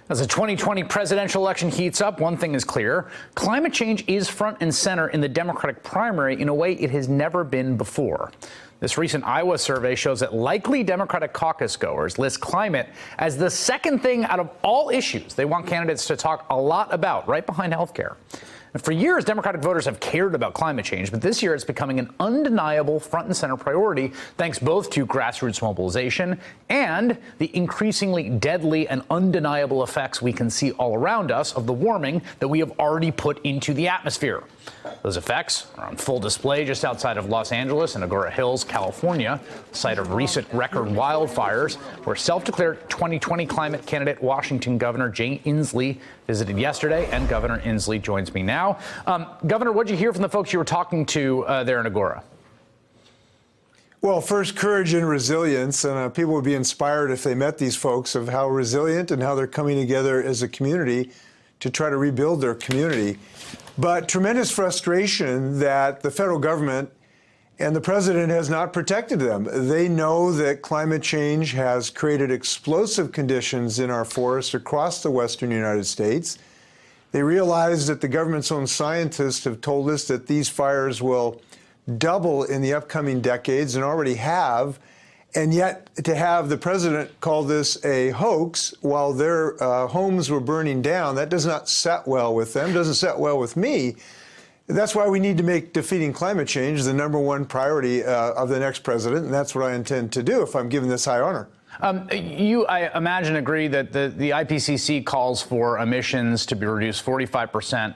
As the 2020 presidential election heats up, one thing is clear. Climate change is front and center in the Democratic primary in a way it has never been before. This recent Iowa survey shows that likely Democratic caucus goers list climate as the second thing out of all issues they want candidates to talk a lot about, right behind health care. And for years, Democratic voters have cared about climate change, but this year it's becoming an undeniable front and center priority, thanks both to grassroots mobilization and the increasingly deadly and undeniable effects we can see all around us of the warming that we have already put into the atmosphere. Those effects are on full display just outside of Los Angeles and Agoura Hills, California, site of recent record wildfires, where self-declared 2020 climate candidate Washington Governor Jay Inslee visited yesterday, and Governor Inslee joins me now. Governor, what did you hear from the folks you were talking to there in Agoura? Well, first, courage and resilience, and people would be inspired if they met these folks of how resilient and how they're coming together as a community to try to rebuild their community. But tremendous frustration that the federal government and the president has not protected them. They know that climate change has created explosive conditions in our forests across the western United States. They realize that the government's own scientists have told us that these fires will double in the upcoming decades and already have. And yet to have the president call this a hoax while their homes were burning down, that does not set well with them, doesn't set well with me. That's why we need to make defeating climate change the #1 priority of the next president, and that's what I intend to do if I'm given this high honor. You, I imagine, agree that the IPCC calls for emissions to be reduced 45%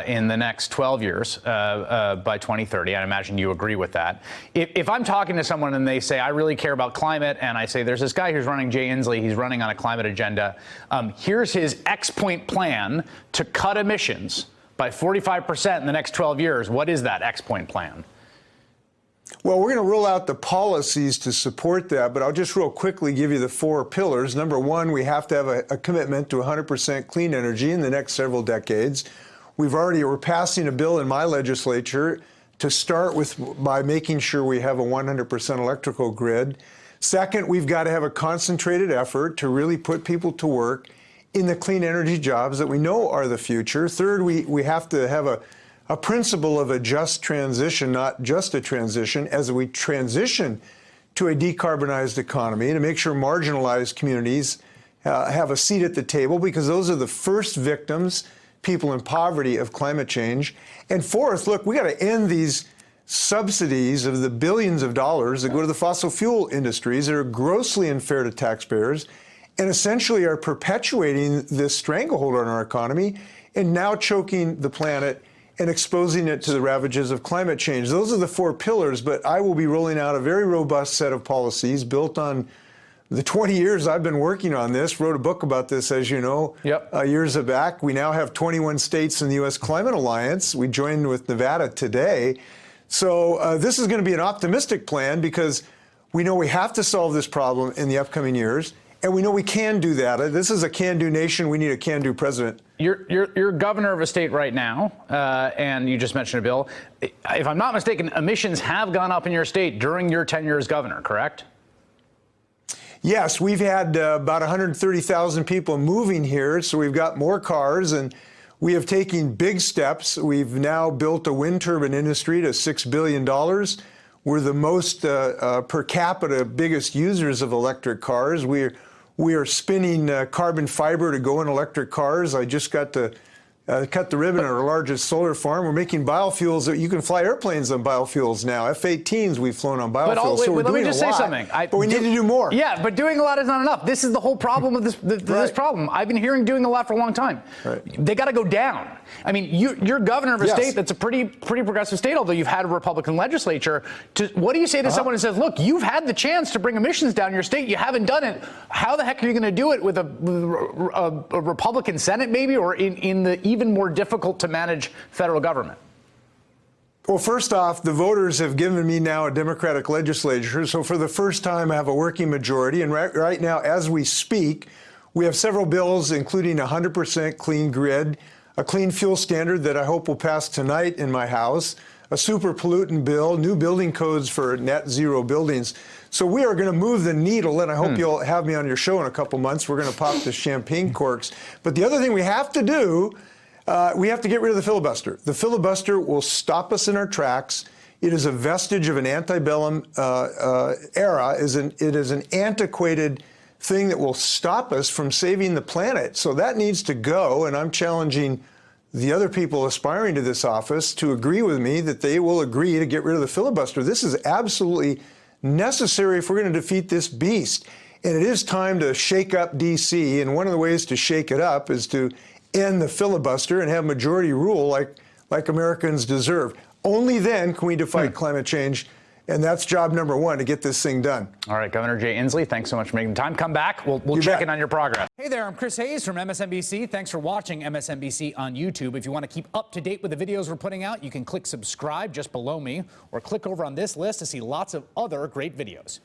in the next 12 years by 2030. I imagine you agree with that. If I'm talking to someone and they say, I really care about climate, and I say, there's this guy who's running, Jay Inslee, he's running on a climate agenda. Here's his X-point plan to cut emissions by 45% in the next 12 years. What is that X-point plan? Well, we're going to roll out the policies to support that, but I'll just real quickly give you the 4 pillars. Number 1, we have to have a commitment to 100% clean energy in the next several decades. We're passing a bill in my legislature to start with by making sure we have a 100% electrical grid. Second, we've got to have a concentrated effort to really put people to work in the clean energy jobs that we know are the future. Third, we have to have a principle of a just transition, not just a transition, as we transition to a decarbonized economy, to make sure marginalized communities have a seat at the table, because those are the first victims, people in poverty, of climate change. And fourth, look, we got to end these subsidies of the billions of dollars that go to the fossil fuel industries that are grossly unfair to taxpayers and essentially are perpetuating this stranglehold on our economy and now choking the planet and exposing it to the ravages of climate change. Those are the 4 pillars, but I will be rolling out a very robust set of policies built on the 20 years I've been working on this. Wrote a book about this, as you know, years back. We now have 21 states in the U.S. Climate Alliance. We joined with Nevada today. So this is going to be an optimistic plan because we know we have to solve this problem in the upcoming years. And we know we can do that. This is a can-do nation. We need a can-do president. You're governor of a state right now, and you just mentioned a bill. If I'm not mistaken, emissions have gone up in your state during your tenure as governor, correct? Yes, we've had about 130,000 people moving here, so we've got more cars, and we have taken big steps. We've now built a wind turbine industry to $6 billion. We're the most per capita biggest users of electric cars. We are spinning carbon fiber to go in electric cars. I just got to cut the ribbon at our largest solar farm. We're making biofuels that you can fly airplanes on biofuels now. F-18s we've flown on biofuels. So let me just say something. But we need to do more. Yeah, but doing a lot is not enough. This is the whole problem of this problem. I've been hearing doing a lot for a long time. They got to go down. I mean, you're governor of a state that's a pretty progressive state, although you've had a Republican legislature. What do you say to someone who says, look, you've had the chance to bring emissions down in your state, you haven't done it. How the heck are you going to do it with a Republican Senate maybe, or in the even more difficult to manage federal government? Well, first off, the voters have given me now a Democratic legislature. So for the first time, I have a working majority. And right now, as we speak, we have several bills, including a 100% clean grid, a clean fuel standard that I hope will pass tonight in my House, a super pollutant bill, new building codes for net zero buildings. So we are going to move the needle, and I hope you'll have me on your show in a couple months. We're going to pop the champagne corks. But the other thing we have to do, we have to get rid of the filibuster. The filibuster will stop us in our tracks. It is a vestige of an antebellum era. It is an antiquated thing that will stop us from saving the planet. So that needs to go, and I'm challenging the other people aspiring to this office to agree with me that they will agree to get rid of the filibuster. This is absolutely necessary if we're going to defeat this beast. And it is time to shake up D.C., and one of the ways to shake it up is to end the filibuster and have majority rule like Americans deserve. Only then can we fight climate change, and that's job number one, to get this thing done. All right, Governor Jay Inslee, thanks so much for making the time. Come back. We'll check in on your progress. Hey there, I'm Chris Hayes from MSNBC. Thanks for watching MSNBC on YouTube. If you want to keep up to date with the videos we're putting out, you can click subscribe just below me, or click over on this list to see lots of other great videos.